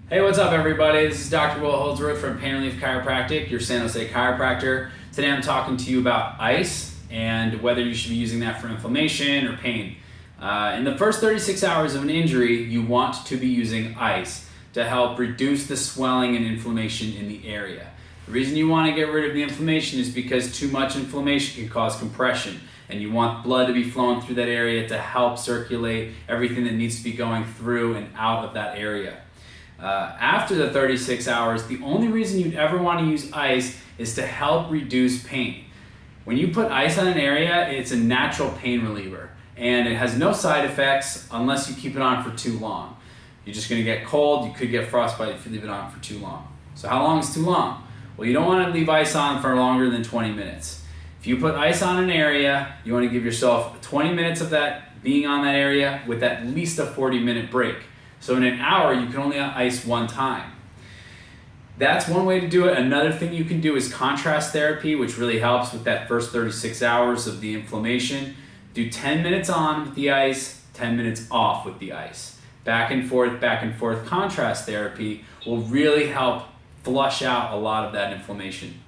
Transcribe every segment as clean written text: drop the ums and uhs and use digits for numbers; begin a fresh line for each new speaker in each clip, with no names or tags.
Hey, what's up everybody? This is Dr. Will Holdsworth from Pain Relief Chiropractic, your San Jose chiropractor. Today I'm talking to you about ice and whether you should be using that for inflammation or pain. In the first 36 hours of an injury, you want to be using ice to help reduce the swelling and inflammation in the area. The reason you want to get rid of the inflammation is because too much inflammation can cause compression, and you want blood to be flowing through that area to help circulate everything that needs to be going through and out of that area. After the 36 hours, the only reason you'd ever want to use ice is to help reduce pain. When you put ice on an area, it's a natural pain reliever, and it has no side effects unless you keep it on for too long. You're just going to get cold, you could get frostbite if you leave it on for too long. So how long is too long? Well, you don't want to leave ice on for longer than 20 minutes. If you put ice on an area, you want to give yourself 20 minutes of that being on that area with at least a 40-minute break. So in an hour, you can only ice one time. That's one way to do it. Another thing you can do is contrast therapy, which really helps with that first 36 hours of the inflammation. Do 10 minutes on with the ice, 10 minutes off with the ice. Back and forth contrast therapy will really help flush out a lot of that inflammation.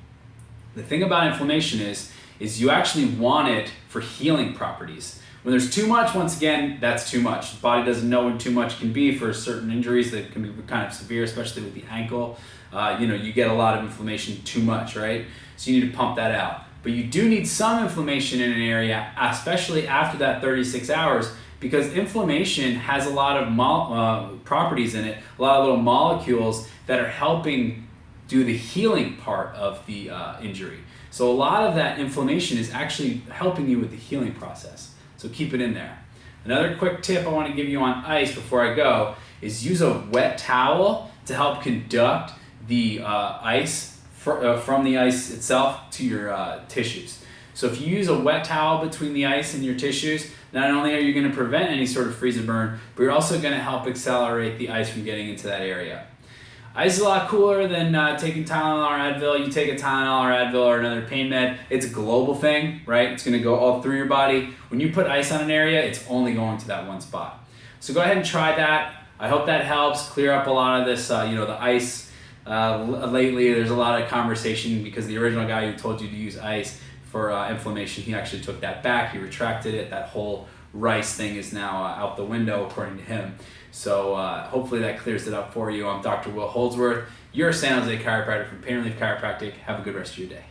The thing about inflammation is you actually want it for healing properties. When there's too much, once again, that's too much. The body doesn't know when too much can be for certain injuries that can be kind of severe, especially with the ankle. You get a lot of inflammation too much, right? So you need to pump that out. But you do need some inflammation in an area, especially after that 36 hours, because inflammation has a lot of properties in it, a lot of little molecules that are helping do the healing part of the injury. So a lot of that inflammation is actually helping you with the healing process. So keep it in there. Another quick tip I want to give you on ice before I go is use a wet towel to help conduct the ice from the ice itself to your tissues. So if you use a wet towel between the ice and your tissues, not only are you going to prevent any sort of freeze and burn, but you're also going to help accelerate the ice from getting into that area. Ice is a lot cooler than taking Tylenol or Advil. You take a Tylenol or Advil or another pain med, it's a global thing, right? It's going to go all through your body. When you put ice on an area, it's only going to that one spot. So go ahead and try that. I hope that helps clear up a lot of this, the ice. Lately, there's a lot of conversation because the original guy who told you to use ice for inflammation, he actually took that back. He retracted it. That whole rice thing is now out the window, according to him. So hopefully that clears it up for you. I'm Dr. Will Holdsworth, your San Jose chiropractor from Pain Relief Chiropractic. Have a good rest of your day.